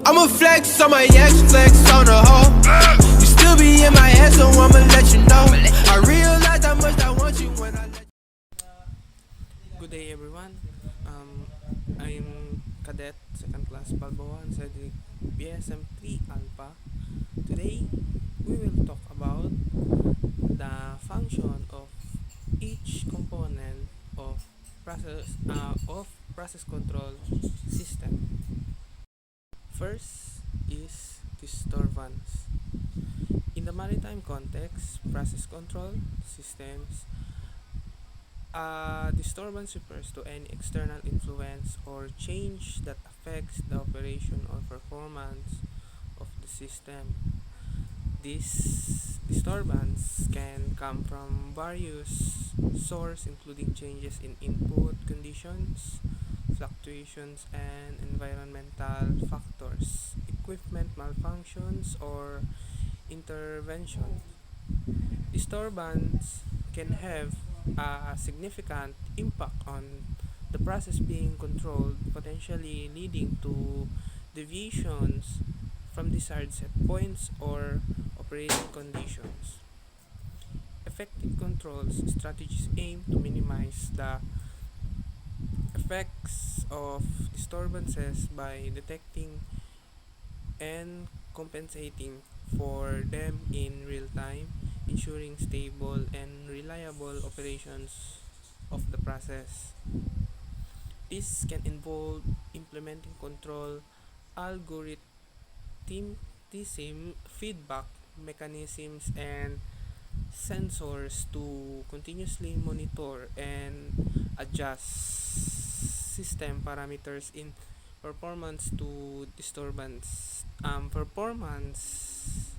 I'ma flex on my ex, flex on the hoe. You still be in my head, so I'ma let you know. I realize how much I want you when I let you. Good day everyone. I'm Cadet Second Class Balboan Cedric BSM 3 Alpha. Today we will talk about the function of each component of process control system. First is disturbance. In the maritime context, process control systems disturbance refers to any external influence or change that affects the operation or performance of the system. This disturbance can come from various sources including changes in input conditions, fluctuations and environmental factors, equipment malfunctions or intervention. Disturbance can have a significant impact on the process being controlled, potentially leading to deviations from desired set points or operating conditions. Effective controls strategies aim to minimize the effects of disturbances by detecting and compensating for them in real time, ensuring stable and reliable operations of the process. This can involve implementing control algorithms, feedback mechanisms, and sensors to continuously monitor and adjust system parameters in performance to disturbance performance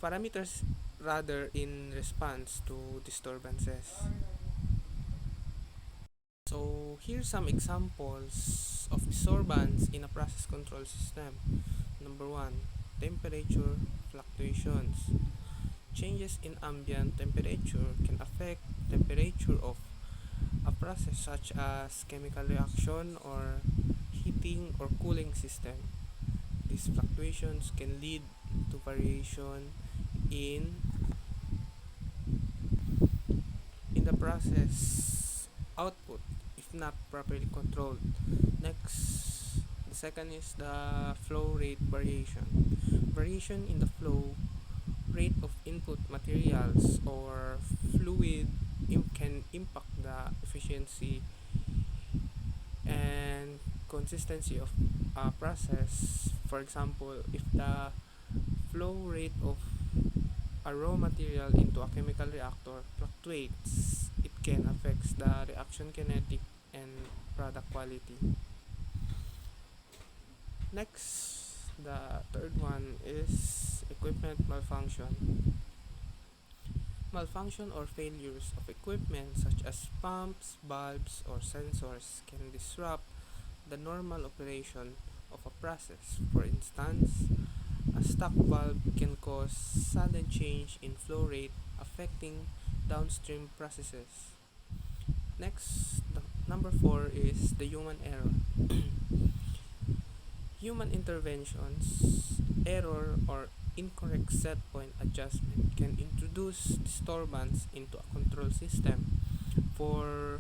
parameters rather in response to disturbances. So here's some examples of disturbance in a process control system. Number 1, temperature fluctuations. Changes in ambient temperature can affect temperature of a process such as chemical reaction or heating or cooling system. These fluctuations can lead to variation in the process output if not properly controlled. Next, the second is the flow rate variation. Variation in the flow rate of input materials or fluid can impact the efficiency and consistency of a process. For example, if the flow rate of a raw material into a chemical reactor fluctuates, it can affect the reaction kinetic and product quality. Next, the third one is equipment malfunction. Malfunction or failures of equipment such as pumps, valves, or sensors can disrupt the normal operation of a process. For instance, a stuck valve can cause sudden change in flow rate, affecting downstream processes. Next, the number 4 is the human error. Human interventions, error, or incorrect set point adjustment can introduce disturbance into a control system. For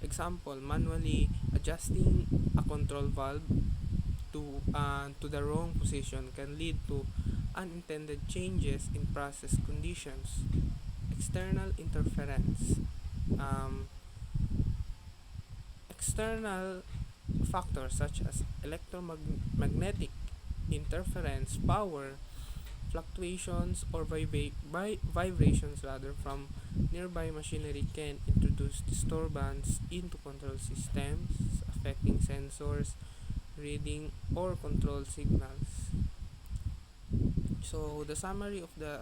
example, manually adjusting a control valve to the wrong position can lead to unintended changes in process conditions. External interference. Um, External factors such as electromagnetic interference, power fluctuations, or vibrations rather from nearby machinery can introduce disturbance into control systems, affecting sensors, reading, or control signals. So the summary of the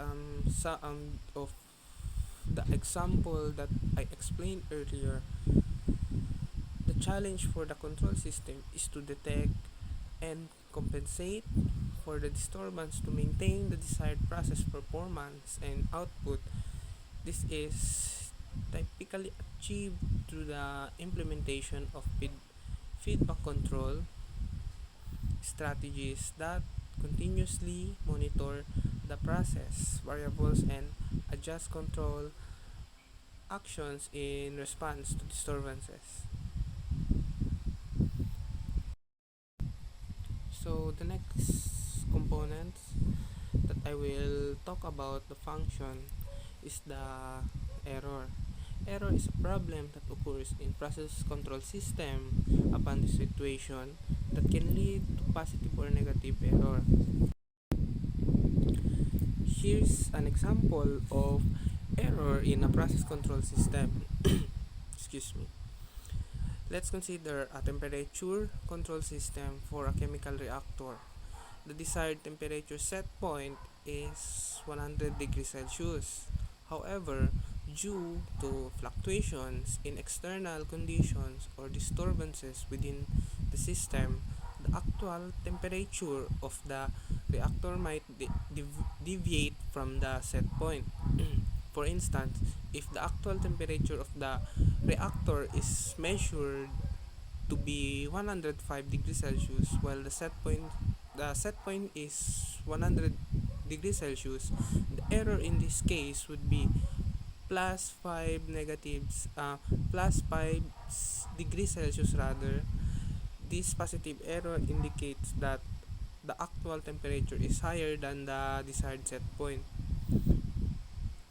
example that I explained earlier, the challenge for the control system is to detect and compensate for the disturbance to maintain the desired process performance and output. This is typically achieved through the implementation of feedback control, strategies that continuously monitor the process variables and adjust control actions in response to disturbances. So the next component that I will talk about the function is the error. Error is a problem that occurs in process control system upon the situation that can lead to positive or negative error. Here's an example of error in a process control system. Excuse me. Let's consider a temperature control system for a chemical reactor. The desired temperature set point is 100 degrees Celsius. However, due to fluctuations in external conditions or disturbances within the system, the actual temperature of the reactor might deviate from the set point. For instance, if the actual temperature of the reactor is measured to be 105 degrees Celsius while the set point is 100 degrees Celsius, the error in this case would be plus 5 negatives plus 5 degrees Celsius rather. This positive error indicates that the actual temperature is higher than the desired set point.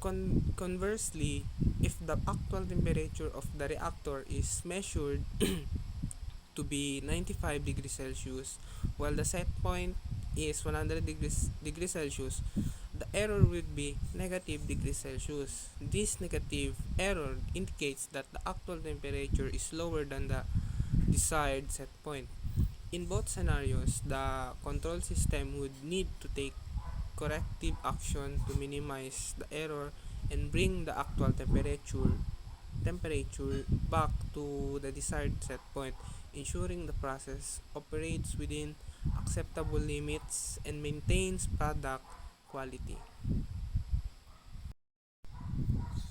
Conversely, if the actual temperature of the reactor is measured to be 95 degrees Celsius while the set point is 100 degrees Celsius, the error would be negative degrees Celsius. This negative error indicates that the actual temperature is lower than the desired set point. In both scenarios, the control system would need to take corrective action to minimize the error and bring the actual temperature back to the desired set point, ensuring the process operates within acceptable limits and maintains product quality.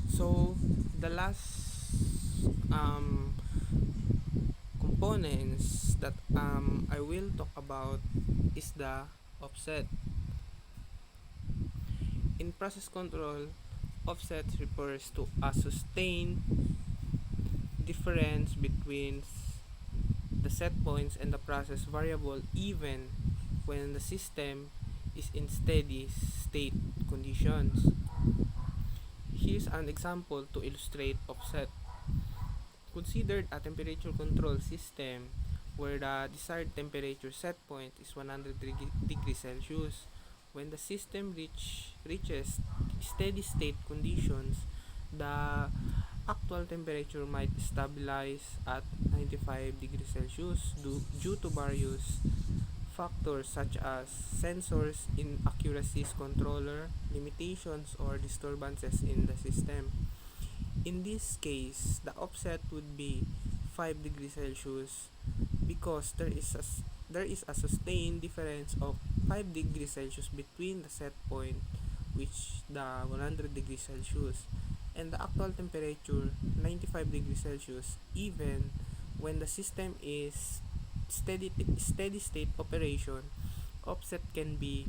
So, the last um, components that I will talk about is the offset. In process control, offset refers to a sustained difference between the set points and the process variable even when the system is in steady state conditions. Here's an example to illustrate offset. Considered a temperature control system where the desired temperature set point is 100 degrees Celsius. When the system reaches steady state conditions, the actual temperature might stabilize at 95 degrees Celsius due to various factors such as sensors inaccuracies controller, limitations or disturbances in the system. In this case, the offset would be 5 degrees Celsius because there is a sustained difference of 5 degrees Celsius between the set point, which the 100 degrees Celsius, and the actual temperature 95 degrees Celsius even when the system is steady state operation. Offset can be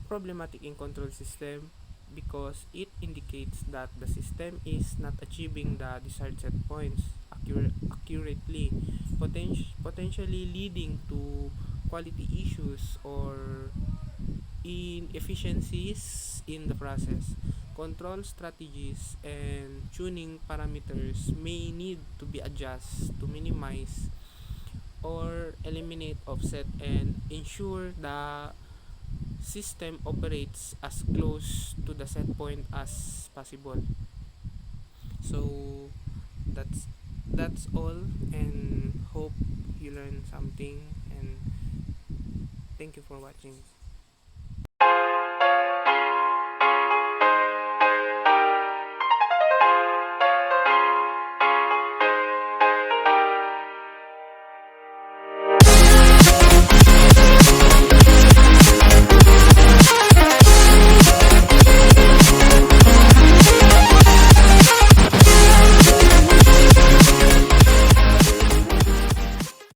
problematic in control system because it indicates that the system is not achieving the desired set points accurately, potentially leading to quality issues or inefficiencies in the process. Control strategies and tuning parameters may need to be adjusted to minimize or eliminate offset and ensure the system operates as close to the set point as possible. So that's all, and hope you learn something, and thank you for watching.